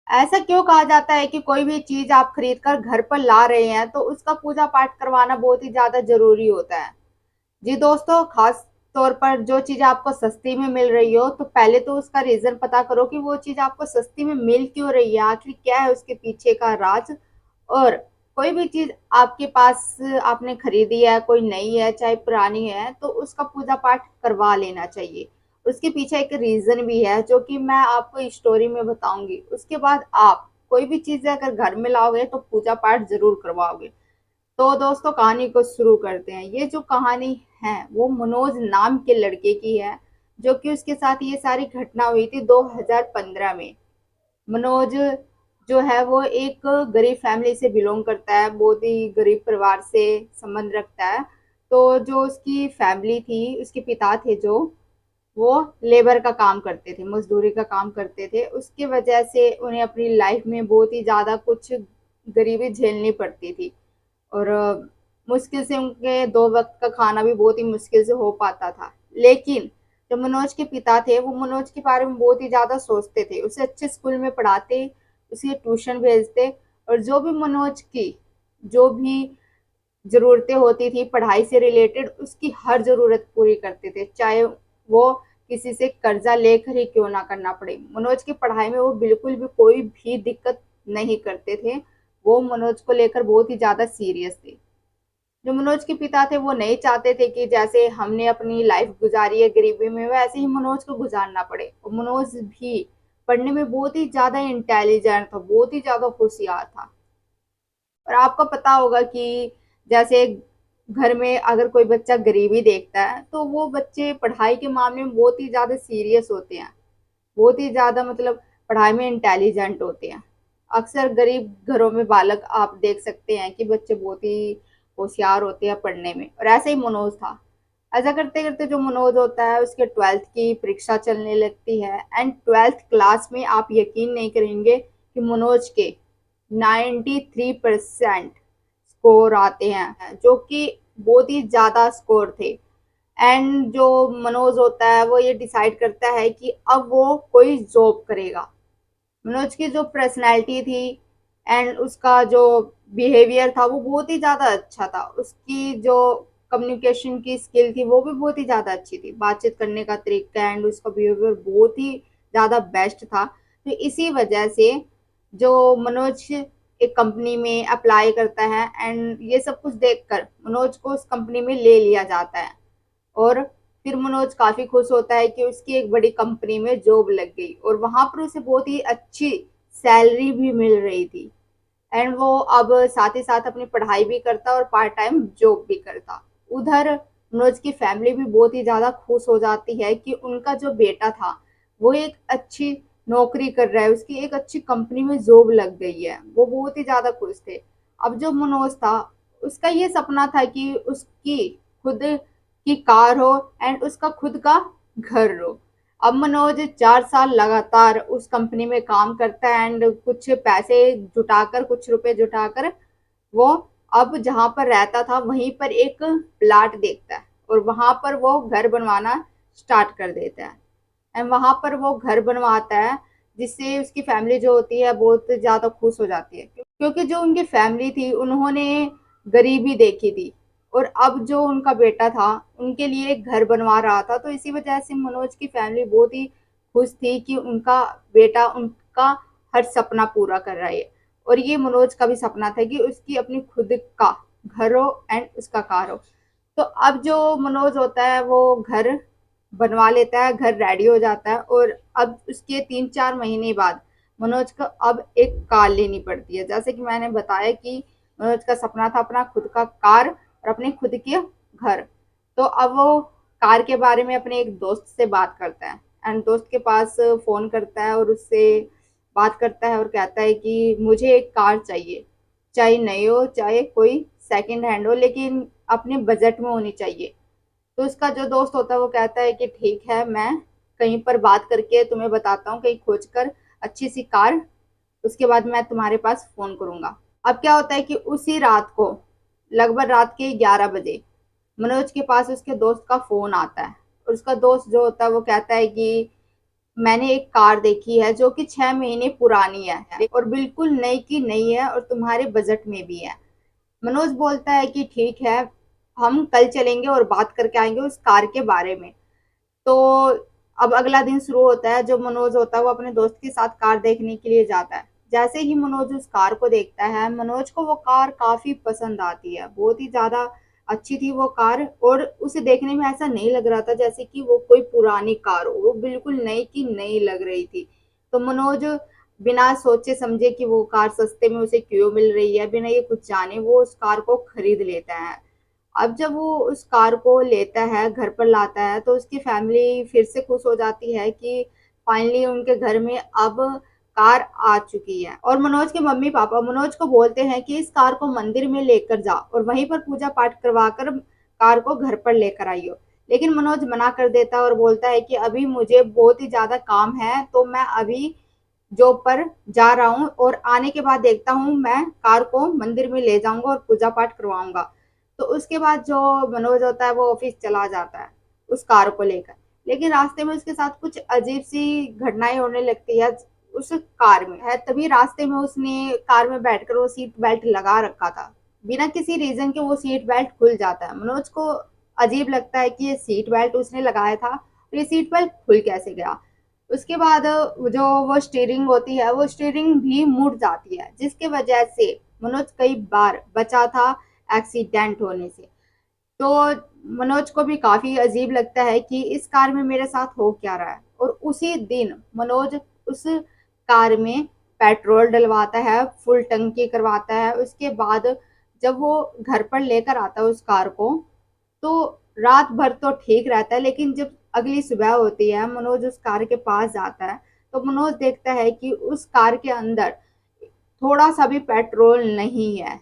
ऐसा क्यों कहा जाता है कि कोई भी चीज आप खरीद कर घर पर ला रहे हैं तो उसका पूजा पाठ करवाना बहुत ही ज्यादा जरूरी होता है। जी दोस्तों, खास तौर पर जो चीज आपको सस्ती में मिल रही हो तो पहले तो उसका रीजन पता करो कि वो चीज आपको सस्ती में मिल क्यों रही है, आखिर क्या है उसके पीछे का राज। और कोई भी चीज आपके पास आपने खरीदी है, कोई नई है चाहे पुरानी है, तो उसका पूजा पाठ करवा लेना चाहिए। उसके पीछे एक रीजन भी है जो कि मैं आपको स्टोरी में बताऊंगी। उसके बाद आप कोई भी चीज अगर घर में लाओगे तो पूजा पाठ जरूर करवाओगे। तो दोस्तों, कहानी को शुरू करते हैं। ये जो कहानी है वो मनोज नाम के लड़के की है, जो कि उसके साथ ये सारी घटना हुई थी 2015 में। मनोज जो है वो एक गरीब फैमिली से बिलोंग करता है, बहुत ही गरीब परिवार से संबंध रखता है। तो जो उसकी फैमिली थी, उसके पिता थे जो, वो लेबर का काम करते थे, मजदूरी का काम करते थे। उसकी वजह से उन्हें अपनी लाइफ में बहुत ही ज़्यादा कुछ गरीबी झेलनी पड़ती थी। और मुश्किल से उनके 2 वक़्त का खाना भी बहुत ही मुश्किल से हो पाता था। लेकिन जो मनोज के पिता थे, वो मनोज के बारे में बहुत ही ज़्यादा सोचते थे। उसे अच्छे स्कूल में पढ़ाते, उसे ट्यूशन भेजते, और जो भी मनोज की जो भी ज़रूरतें होती थी पढ़ाई से रिलेटेड, उसकी हर ज़रूरत पूरी करते थे, चाहे वो किसी से कर्जा लेकर ही क्यों ना करना पड़े। मनोज की पढ़ाई में वो बिल्कुल भी कोई भी दिक्कत नहीं करते थे। वो मनोज को लेकर बहुत ही ज़्यादा सीरियस थे। जो मनोज के पिता थे वो नहीं चाहते थे कि जैसे हमने अपनी लाइफ गुजारी है गरीबी में, वैसे ही मनोज को गुजारना पड़े। और मनोज भी पढ़ने में बहुत ही ज़्यादा इंटेलिजेंट था, बहुत ही ज़्यादा होशियार था। और आपको पता होगा कि जैसे घर में अगर कोई बच्चा गरीबी देखता है तो वो बच्चे पढ़ाई के मामले में बहुत ही ज़्यादा सीरियस होते हैं, बहुत ही ज़्यादा मतलब पढ़ाई में इंटेलिजेंट होते हैं। अक्सर गरीब घरों में बालक आप देख सकते हैं कि बच्चे बहुत ही होशियार होते हैं पढ़ने में, और ऐसे ही मनोज था। ऐसा करते करते जो मनोज होता है उसके 12th की परीक्षा चलने लगती है, एंड 12th क्लास में आप यकीन नहीं करेंगे कि मनोज के 93% स्कोर आते हैं, जो कि बहुत ही ज़्यादा स्कोर थे। एंड जो मनोज होता है वो ये डिसाइड करता है कि अब वो कोई जॉब करेगा। मनोज की जो पर्सनैलिटी थी एंड उसका जो बिहेवियर था वो बहुत ही ज़्यादा अच्छा था। उसकी जो कम्युनिकेशन की स्किल थी वो भी बहुत ही ज़्यादा अच्छी थी, बातचीत करने का तरीका एंड उसका बिहेवियर बहुत ही ज़्यादा बेस्ट था। तो इसी वजह से जो मनोज एक कंपनी में अप्लाई करता है, एंड ये सब कुछ देखकर मनोज को उस कंपनी में ले लिया जाता है। और फिर मनोज काफ़ी खुश होता है कि उसकी एक बड़ी कंपनी में जॉब लग गई और वहाँ पर उसे बहुत ही अच्छी सैलरी भी मिल रही थी। एंड वो अब साथ ही साथ अपनी पढ़ाई भी करता और पार्ट टाइम जॉब भी करता। उधर मनोज की फैमिली भी बहुत ही ज़्यादा खुश हो जाती है कि उनका जो बेटा था वो एक अच्छी नौकरी कर रहा है, उसकी एक अच्छी कंपनी में जॉब लग गई है। वो बहुत ही ज़्यादा खुश थे। अब जो मनोज था उसका ये सपना था कि उसकी खुद की कार हो एंड उसका खुद का घर हो। अब मनोज 4 साल लगातार उस कंपनी में काम करता है एंड कुछ पैसे जुटाकर, कुछ रुपए जुटाकर वो अब जहाँ पर रहता था वहीं पर एक प्लाट देखता है और वहां पर वो घर बनवाना स्टार्ट कर देता है। एंड वहां पर वो घर बनवाता है, जिससे उसकी फैमिली जो होती है बहुत ज्यादा खुश हो जाती है, क्योंकि जो उनकी फैमिली थी उन्होंने गरीबी देखी थी और अब जो उनका बेटा था उनके लिए एक घर बनवा रहा था। तो इसी वजह से मनोज की फैमिली बहुत ही खुश थी कि उनका बेटा उनका हर सपना पूरा कर रहा है। और ये मनोज का भी सपना था कि उसकी अपनी खुद का घर हो एंड उसका कार हो। तो अब जो मनोज होता है वो घर बनवा लेता है, घर रेडी हो जाता है, और अब उसके 3-4 महीने बाद मनोज को अब एक कार लेनी पड़ती है। जैसे कि मैंने बताया कि मनोज का सपना था अपना खुद का कार और अपने खुद के घर। तो अब वो कार के बारे में अपने एक दोस्त से बात करता है एंड दोस्त के पास फ़ोन करता है और उससे बात करता है और कहता है कि मुझे एक कार चाहिए, चाहे नई हो चाहे कोई सेकंड हैंड हो, लेकिन अपने बजट में होनी चाहिए। तो उसका जो दोस्त होता है वो कहता है कि ठीक है, मैं कहीं पर बात करके तुम्हें बताता हूँ, कहीं खोज कर अच्छी सी कार, उसके बाद मैं तुम्हारे पास फ़ोन करूँगा। अब क्या होता है कि उसी रात को लगभग रात के 11 बजे मनोज के पास उसके दोस्त का फ़ोन आता है और उसका दोस्त जो होता है वो कहता है कि मैंने एक कार देखी है जो कि 6 महीने पुरानी है और बिल्कुल नई की नई है और तुम्हारे बजट में भी है। मनोज बोलता है कि ठीक है, हम कल चलेंगे और बात करके आएंगे उस कार के बारे में। तो अब अगला दिन शुरू होता है। जो मनोज होता है वो अपने दोस्त के साथ कार देखने के लिए जाता है। जैसे ही मनोज उस कार को देखता है, मनोज को वो कार काफी पसंद आती है। बहुत ही ज्यादा अच्छी थी वो कार, और उसे देखने में ऐसा नहीं लग रहा था जैसे कि वो कोई पुरानी कार हो, वो बिल्कुल नई की नई लग रही थी। तो मनोज बिना सोचे समझे कि वो कार सस्ते में उसे क्यों मिल रही है, बिना ये कुछ जाने वो उस कार को खरीद लेता है। अब जब वो उस कार को लेता है, घर पर लाता है, तो उसकी फैमिली फिर से खुश हो जाती है कि फाइनली उनके घर में अब कार आ चुकी है। और मनोज के मम्मी पापा मनोज को बोलते हैं कि इस कार को मंदिर में लेकर जा और वहीं पर पूजा पाठ करवा कर कार को घर पर लेकर आइयो। लेकिन मनोज मना कर देता है और बोलता है कि अभी मुझे बहुत ही ज्यादा काम है, तो मैं अभी जॉब पर जा रहा हूँ और आने के बाद देखता हूँ, मैं कार को मंदिर में ले जाऊंगा और पूजा पाठ करवाऊंगा। तो उसके बाद जो मनोज होता है वो ऑफिस चला जाता है उस कार को लेकर। लेकिन रास्ते में उसके साथ कुछ अजीब सी घटनाएं होने लगती है उस कार में। है तभी रास्ते में उसने कार में बैठकर वो सीट बेल्ट लगा रखा था। बिना किसी रीजन के वो सीट बेल्ट खुल जाता है। मनोज को अजीब लगता है कि ये सीट बेल्ट उसने लगाया था और ये सीट बेल्ट खुल कैसे गया। उसके बाद जो वो स्टीयरिंग होती है वो स्टीयरिंग भी मुड़ जाती है, जिसके वजह से मनोज कई बार बचा था एक्सीडेंट होने से। तो मनोज को भी काफी अजीब लगता है कि इस कार में मेरे साथ हो क्या रहा है। और उसी दिन मनोज उस कार में पेट्रोल डलवाता है, फुल टंकी करवाता है। उसके बाद जब वो घर पर लेकर आता है उस कार को, तो रात भर तो ठीक रहता है, लेकिन जब अगली सुबह होती है, मनोज उस कार के पास जाता है, तो मनोज देखता है कि उस कार के अंदर थोड़ा सा भी पेट्रोल नहीं है।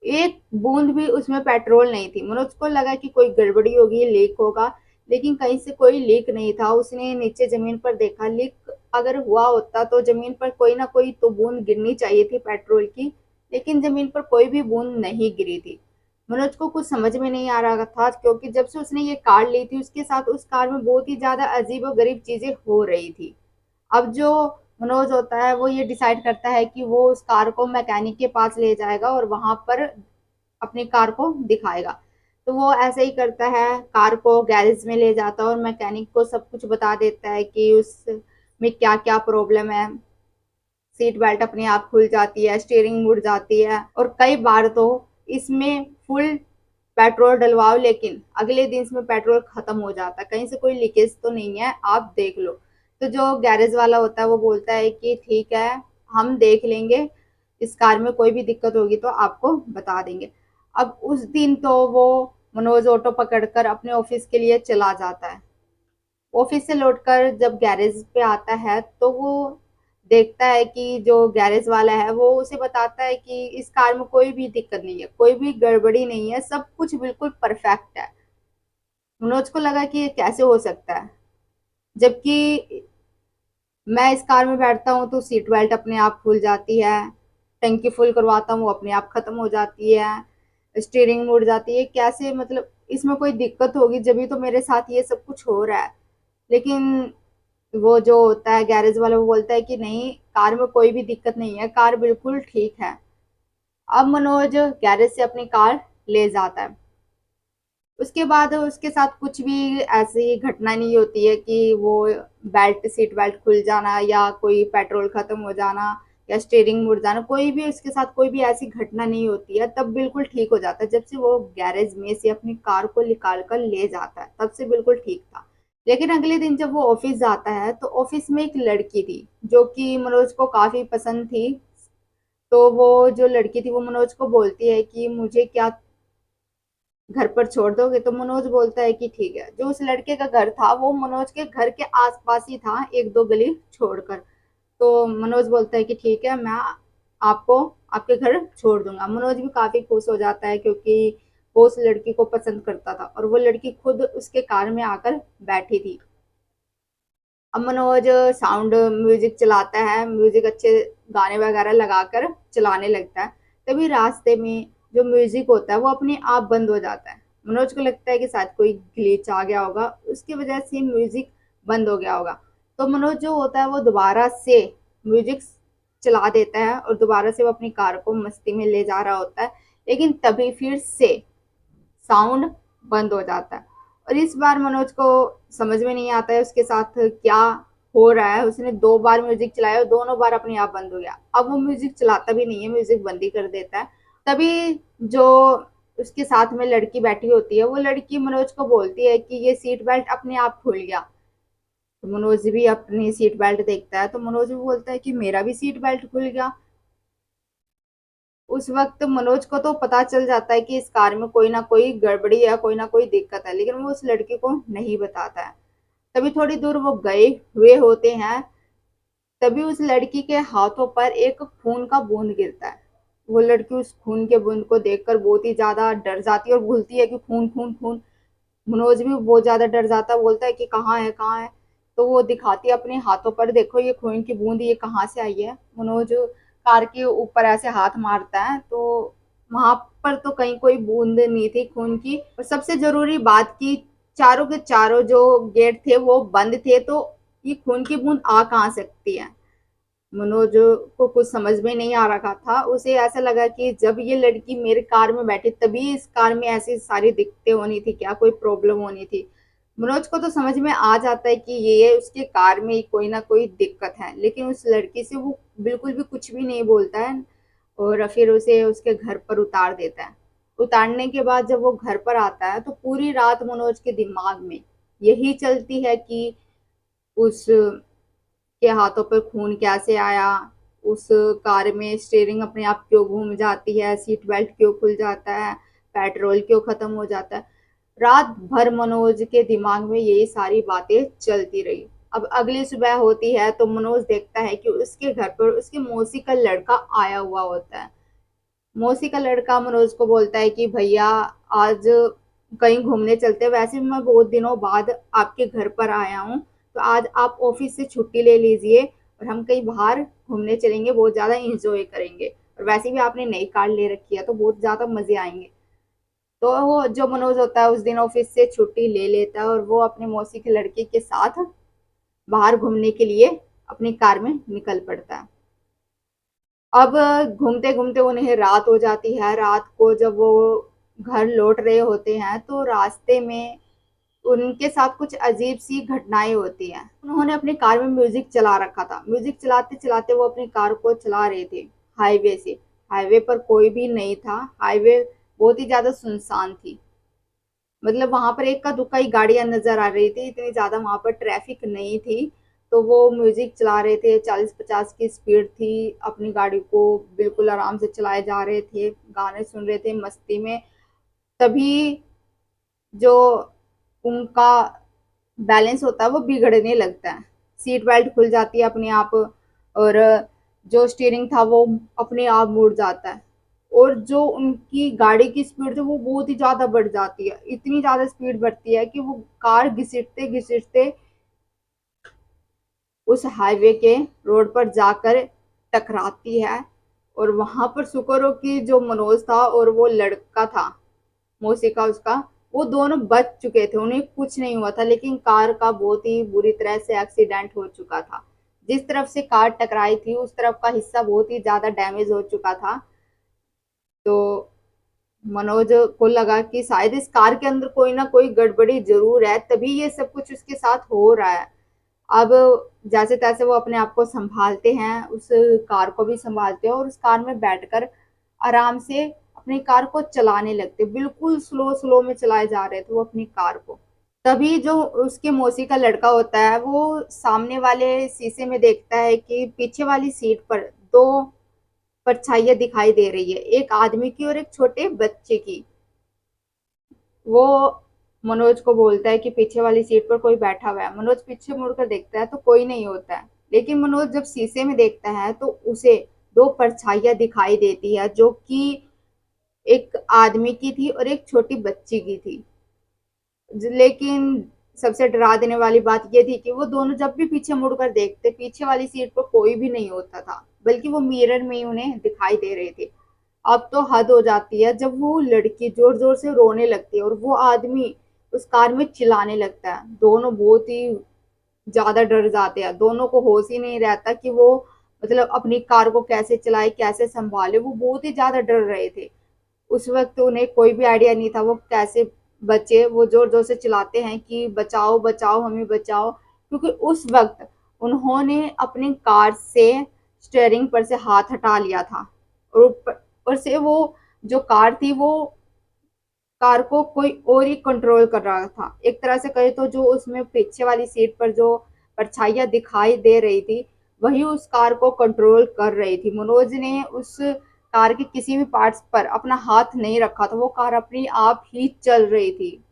एक बूंद भी उसमें पेट्रोल नहीं थी। मनोज को लगा कि कोई गड़बड़ी होगी, लीक होगा, लेकिन कहीं से कोई लीक नहीं था। उसने नीचे जमीन पर देखा, लीक अगर हुआ होता तो जमीन पर कोई ना कोई तो बूंद गिरनी चाहिए थी पेट्रोल की, लेकिन जमीन पर कोई भी बूंद नहीं गिरी थी। मनोज को कुछ समझ में नहीं आ रहा था, क्योंकि जब से उसने ये कार ली थी उसके साथ उस कार में बहुत ही ज्यादा अजीब और गरीब चीजें हो रही थी। अब जो मनोज होता है वो ये डिसाइड करता है कि वो उस कार को मैकेनिक के पास ले जाएगा और वहां पर अपनी कार को दिखाएगा। तो वो ऐसे ही करता है, कार को गैरेज में ले जाता है और मैकेनिक को सब कुछ बता देता है कि उसमें क्या क्या प्रॉब्लम है। सीट बेल्ट अपने आप खुल जाती है, स्टीयरिंग मुड़ जाती है, और कई बार तो इसमें फुल पेट्रोल डलवाओ लेकिन अगले दिन इसमें पेट्रोल खत्म हो जाता है। कहीं से कोई लीकेज तो नहीं है, आप देख लो। तो जो गैरेज वाला होता है वो बोलता है कि ठीक है, हम देख लेंगे, इस कार में कोई भी दिक्कत होगी तो आपको बता देंगे। अब उस दिन तो वो मनोज ऑटो पकड़कर अपने ऑफिस के लिए चला जाता है। ऑफिस से लौटकर जब गैरेज पे आता है तो वो देखता है कि जो गैरेज वाला है वो उसे बताता है कि इस कार में कोई भी दिक्कत नहीं है, कोई भी गड़बड़ी नहीं है, सब कुछ बिल्कुल परफेक्ट है। मनोज को लगा कि ये कैसे हो सकता है, जबकि मैं इस कार में बैठता हूँ तो सीट बेल्ट अपने आप खुल जाती है, टंकी फुल करवाता हूँ अपने आप खत्म हो जाती है, स्टीयरिंग मुड़ जाती है। कैसे, मतलब इसमें कोई दिक्कत होगी जब तो मेरे साथ ये सब कुछ हो रहा है। लेकिन वो जो होता है गैरेज वाला वो बोलता है कि नहीं, कार में कोई भी दिक्कत नहीं है, कार बिल्कुल ठीक है। अब मनोज गैरेज से अपनी कार ले जाता है। उसके बाद उसके साथ कुछ भी ऐसी घटना नहीं होती है कि वो सीट बेल्ट खुल जाना या कोई पेट्रोल खत्म हो जाना या स्टीयरिंग मुड़ जाना, कोई भी उसके साथ कोई भी ऐसी घटना नहीं होती है। तब बिल्कुल ठीक हो जाता है जब से वो गैरेज में से अपनी कार को निकाल कर ले जाता है, तब से बिल्कुल ठीक था। लेकिन अगले दिन जब वो ऑफिस जाता है तो ऑफिस में एक लड़की थी जो कि मनोज को काफी पसंद थी। तो वो जो लड़की थी वो मनोज को बोलती है कि मुझे क्या घर पर छोड़ दोगे। तो मनोज बोलता है कि ठीक है। जो उस लड़के का घर था वो मनोज के घर के आसपास ही था, एक दो गली छोड़कर। तो मनोज बोलता है कि ठीक है, मैं आपको आपके घर छोड़ दूंगा। मनोज भी काफी खुश हो जाता है क्योंकि वो उस लड़की को पसंद करता था और वो लड़की खुद उसके कार में आकर बैठी थी। अब मनोज साउंड म्यूजिक चलाता है, म्यूजिक अच्छे गाने वगैरह लगाकर चलाने लगता है। तभी रास्ते में जो म्यूजिक होता है वो अपने आप बंद हो जाता है। मनोज को लगता है कि शायद कोई ग्लिच आ गया होगा, उसकी वजह से म्यूजिक बंद हो गया होगा। तो मनोज जो होता है वो दोबारा से म्यूजिक चला देता है और दोबारा से वो अपनी कार को मस्ती में ले जा रहा होता है, लेकिन तभी फिर से साउंड बंद हो जाता है। और इस बार मनोज को समझ में नहीं आता है उसके साथ क्या हो रहा है। उसने 2 बार म्यूजिक चलाया और दोनों बार अपने आप बंद हो गया। अब वो म्यूजिक चलाता भी नहीं है, म्यूजिक बंद ही कर देता है। तभी जो उसके साथ में लड़की बैठी होती है, वो लड़की मनोज को बोलती है कि ये सीट बेल्ट अपने आप खुल गया। तो मनोज भी अपनी सीट बेल्ट देखता है, तो मनोज भी बोलता है कि मेरा भी सीट बेल्ट खुल गया। उस वक्त मनोज को तो पता चल जाता है कि इस कार में कोई ना कोई गड़बड़ी है, कोई ना कोई दिक्कत है, लेकिन वो उस लड़की को नहीं बताता है। तभी थोड़ी दूर वो गए हुए होते हैं, तभी उस लड़की के हाथों पर एक खून का बूंद गिरता है। वो लड़की उस खून के बूंद को देखकर बहुत ही ज्यादा डर जाती है और भूलती है कि खून खून खून। मनोज भी बहुत ज्यादा डर जाता है, बोलता है कि कहाँ है कहाँ है। तो वो दिखाती है अपने हाथों पर, देखो ये खून की बूंद ये कहाँ से आई है। मनोज कार के ऊपर ऐसे हाथ मारता है, तो वहां पर तो कहीं कोई बूंद नहीं थी खून की। और सबसे जरूरी बात की चारों के चारों जो गेट थे वो बंद थे, तो ये खून की बूंद आ कहाँ सकती है। मनोज को कुछ समझ में नहीं आ रहा था। उसे ऐसा लगा कि जब ये लड़की मेरे कार में बैठी तभी इस कार में ऐसी सारी दिक्कतें होनी थी क्या, कोई प्रॉब्लम होनी थी। मनोज को तो समझ में आ जाता है कि ये उसके कार में कोई ना कोई दिक्कत है, लेकिन उस लड़की से वो बिल्कुल भी कुछ भी नहीं बोलता है और फिर उसे उसके घर पर उतार देता है। उतारने के बाद जब वो घर पर आता है तो पूरी रात मनोज के दिमाग में यही चलती है कि उस के हाथों पर खून कैसे आया, उस कार में स्टीयरिंग अपने आप क्यों घूम जाती है, सीट बेल्ट क्यों खुल जाता है, पेट्रोल क्यों खत्म हो जाता है। रात भर मनोज के दिमाग में यही सारी बातें चलती रही। अब अगली सुबह होती है तो मनोज देखता है कि उसके घर पर उसकी मौसी का लड़का आया हुआ होता है। मौसी का लड़का मनोज को बोलता है कि भैया आज कहीं घूमने चलते हैं, वैसे भी मैं बहुत दिनों बाद आपके घर पर आया हूँ, तो आज आप ऑफिस से छुट्टी ले लीजिए और हम कहीं बाहर घूमने चलेंगे, बहुत ज्यादा इंजॉय करेंगे। और वैसे भी आपने नई कार ले रखी है तो बहुत ज्यादा मजे आएंगे। तो वो जो मनोज होता है उस दिन ऑफिस से छुट्टी ले लेता है और वो अपने मौसी के लड़के के साथ बाहर घूमने के लिए अपनी कार में निकल पड़ता है। अब घूमते घूमते उन्हें रात हो जाती है। रात को जब वो घर लौट रहे होते हैं तो रास्ते में उनके साथ कुछ अजीब सी घटनाएं होती हैं। उन्होंने अपनी कार में म्यूजिक चला रखा था। म्यूजिक चलाते चलाते वो अपनी कार को चला रहे थे हाईवे से। हाईवे पर कोई भी नहीं था, हाईवे बहुत ही ज्यादा सुनसान थी। मतलब वहां पर एक का दुक्का ही गाड़ियां नजर आ रही थी, इतनी ज्यादा वहां पर ट्रैफिक नहीं थी। तो वो म्यूजिक चला रहे थे, 40-50 की स्पीड थी, अपनी गाड़ी को बिल्कुल आराम से चलाए जा रहे थे, गाने सुन रहे थे मस्ती में। तभी जो उनका बैलेंस होता है वो बिगड़ने लगता है, सीट बेल्ट खुल जाती है अपने आप और जो स्टीयरिंग था वो अपने आप मुड़ जाता है। और जो उनकी गाड़ी की स्पीड थी वो बहुत ही ज्यादा बढ़ जाती है, इतनी ज्यादा स्पीड बढ़ती है कि वो कार घिसटते घिसटते उस हाईवे के रोड पर जाकर टकराती है। और वहां पर शुक्र हो कि जो मनोज था और वो लड़का था मौसी का उसका, वो दोनों बच चुके थे, उन्हें कुछ नहीं हुआ था। लेकिन कार का बहुत ही बुरी तरह से एक्सीडेंट हो चुका था। जिस तरफ से कार टकराई थी उस तरफ का हिस्सा बहुत ही ज्यादा डैमेज हो चुका था। तो मनोज को लगा कि शायद इस कार के अंदर कोई ना कोई गड़बड़ी जरूर है, तभी ये सब कुछ उसके साथ हो रहा है। अब जैसे तैसे वो अपने आप को संभालते हैं, उस कार को भी संभालते हैं और उस कार में बैठकर आराम से अपनी कार को चलाने लगते। बिल्कुल स्लो स्लो में चलाए जा रहे थे वो अपनी कार को। तभी जो उसके मौसी का लड़का होता है वो सामने वाले शीशे में देखता है कि पीछे वाली सीट पर 2 परछाइयां दिखाई दे रही है, एक आदमी की और एक छोटे बच्चे की। वो मनोज को बोलता है कि पीछे वाली सीट पर कोई बैठा हुआ है। मनोज पीछे मुड़कर देखता है तो कोई नहीं होता है, लेकिन मनोज जब शीशे में देखता है तो उसे 2 परछाइयां दिखाई देती है, जो कि एक आदमी की थी और एक छोटी बच्ची की थी। लेकिन सबसे डरा देने वाली बात यह थी कि वो दोनों जब भी पीछे मुड़कर देखते, पीछे वाली सीट पर कोई भी नहीं होता था, बल्कि वो मिरर में ही उन्हें दिखाई दे रहे थे। अब तो हद हो जाती है जब वो लड़की जोर जोर से रोने लगती है और वो आदमी उस कार में चिल्लाने लगता है। दोनों बहुत ही ज्यादा डर जाते हैं। दोनों को होश ही नहीं रहता कि वो मतलब अपनी कार को कैसे चलाए, कैसे संभाले। वो बहुत ही ज्यादा डर रहे थे। उस वक्त उन्हें कोई भी आइडिया नहीं था वो कैसे बचे। वो जोर जोर से चिल्लाते हैं कि बचाओ बचाओ हमें बचाओ, क्योंकि उस वक्त उन्होंने अपनी कार से स्टेयरिंग पर से हाथ हटा लिया था, और ऊपर से वो जो कार थी वो कार को कोई और ही कंट्रोल कर रहा था। एक तरह से कहे तो जो उसमें पीछे वाली सीट पर जो परछाइयां दिखाई दे रही थी, वही उस कार को कंट्रोल कर रही थी। मनोज ने उस कार के किसी भी पार्ट्स पर अपना हाथ नहीं रखा था, वो कार अपनी आप ही चल रही थी।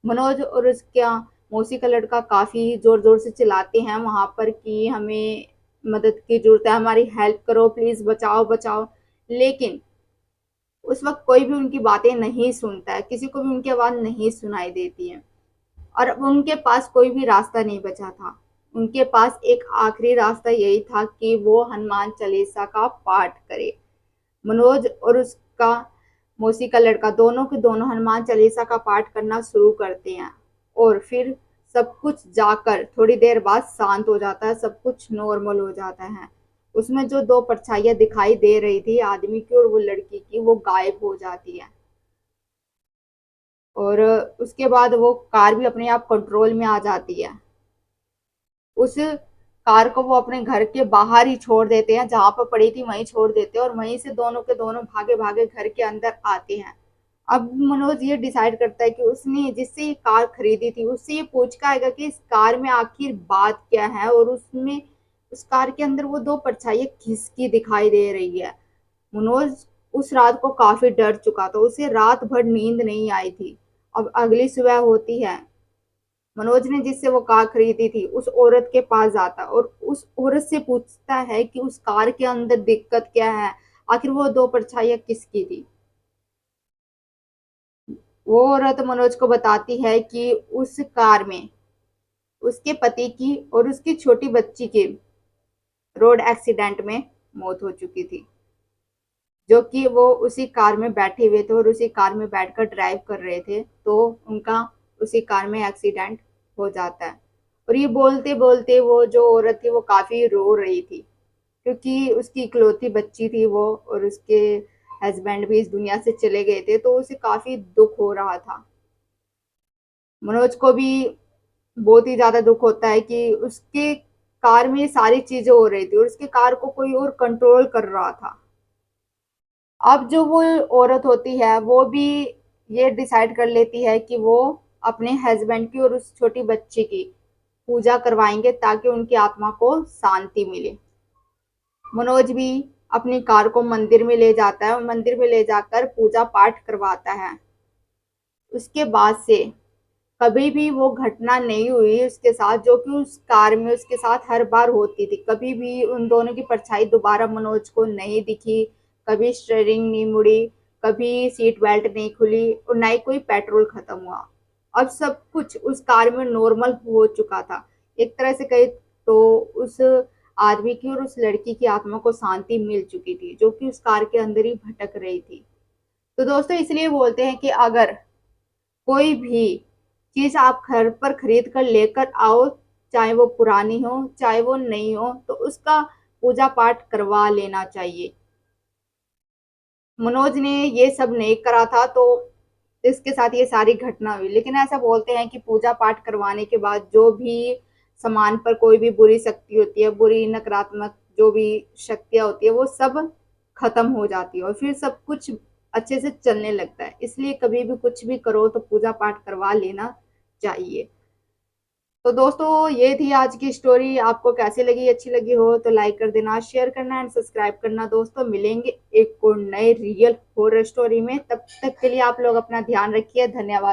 मनोज और उसका मौसी का लड़का काफी जोर जोर से चिल्लाते हैं वहां पर कि हमें मदद की जरूरत है, हमारी हेल्प करो प्लीज, बचाओ बचाओ। लेकिन उस वक्त कोई भी उनकी बातें नहीं सुनता है, किसी को भी उनकी आवाज नहीं सुनाई देती है। और अब उनके पास कोई भी रास्ता नहीं बचा था। उनके पास एक आखिरी रास्ता यही था कि वो हनुमान चालीसा का पाठ करे। मनोज और उसका मौसी का लड़का दोनों के दोनों हनुमान चालीसा का पाठ करना शुरू करते हैं, और फिर सब कुछ जाकर थोड़ी देर बाद शांत हो जाता है, सब कुछ नॉर्मल हो जाता है। उसमें जो दो परछाइयां दिखाई दे रही थी, आदमी की और वो लड़की की, वो गायब हो जाती है। और उसके बाद वो कार भी अपने आप कंट्रोल में आ जाती है। उस कार को वो अपने घर के बाहर ही छोड़ देते हैं, जहां पर पड़ी थी वहीं छोड़ देते हैं, और वहीं से दोनों के दोनों भागे भागे घर के अंदर आते हैं। अब मनोज ये डिसाइड करता है कि उसने जिससे ये कार खरीदी थी उससे ये पूछ के आएगा कि इस कार में आखिर बात क्या है, और उसमें उस कार के अंदर वो दो परछाइयां किसकी दिखाई दे रही है। मनोज उस रात को काफी डर चुका था, उसे रात भर नींद नहीं आई थी। अब अगली सुबह होती है। मनोज ने जिससे वो कार खरीदी थी उस औरत के पास जाता और उस औरत से पूछता है कि उस कार के अंदर दिक्कत क्या है, आखिर वो दो परछाइयां किसकी थी। वो औरत मनोज को बताती है कि उस कार में उसके पति की और उसकी छोटी बच्ची की रोड एक्सीडेंट में मौत हो चुकी थी, जो कि वो उसी कार में बैठे हुए थे और उसी कार में बैठकर ड्राइव कर रहे थे, तो उनका उसी कार में एक्सीडेंट हो जाता है। और ये बोलते बोलते वो जो औरत थी वो काफी रो रही थी, क्योंकि उसकी इकलौती बच्ची थी वो, और उसके हस्बैंड भी इस दुनिया से चले गए थे, तो उसे काफी दुख हो रहा था। मनोज को भी बहुत ही ज्यादा दुख होता है कि उसके कार में ये सारी चीजें हो रही थी और उसके कार को कोई और कंट्रोल कर रहा था। अब जो वो औरत होती है वो भी ये डिसाइड कर लेती है कि वो अपने हस्बैंड की और उस छोटी बच्ची की पूजा करवाएंगे, ताकि उनकी आत्मा को शांति मिले। मनोज भी अपनी कार को मंदिर में ले जाता है और मंदिर में ले जाकर पूजा पाठ करवाता है। उसके बाद से कभी भी वो घटना नहीं हुई उसके साथ, जो कि उस कार में उसके साथ हर बार होती थी। कभी भी उन दोनों की परछाई दोबारा मनोज को नहीं दिखी, कभी स्टीयरिंग नहीं मुड़ी, कभी सीट बेल्ट नहीं खुली, और ना ही कोई पेट्रोल खत्म हुआ। अब सब कुछ उस कार में नॉर्मल हो चुका था। एक तरह से कहे तो उस आदमी की और उस लड़की की आत्मा को शांति मिल चुकी थी, जो कि उस कार के अंदर ही भटक रही थी। तो दोस्तों इसलिए बोलते हैं कि अगर कोई भी चीज आप घर पर खरीद कर लेकर आओ, चाहे वो पुरानी हो चाहे वो नई हो, तो उसका पूजा पाठ करवा लेना चाहिए। मनोज ने ये सब नहीं करा था, तो इसके साथ ये सारी घटना हुई। लेकिन ऐसा बोलते हैं कि पूजा पाठ करवाने के बाद जो भी सामान पर कोई भी बुरी शक्ति होती है, बुरी नकारात्मक जो भी शक्तियां होती है, वो सब खत्म हो जाती है और फिर सब कुछ अच्छे से चलने लगता है। इसलिए कभी भी कुछ भी करो तो पूजा पाठ करवा लेना चाहिए। तो दोस्तों ये थी आज की स्टोरी। आपको कैसी लगी, अच्छी लगी हो तो लाइक कर देना, शेयर करना एंड सब्सक्राइब करना। दोस्तों मिलेंगे एक और नए रियल हॉरर स्टोरी में, तब तक के लिए आप लोग अपना ध्यान रखिए। धन्यवाद।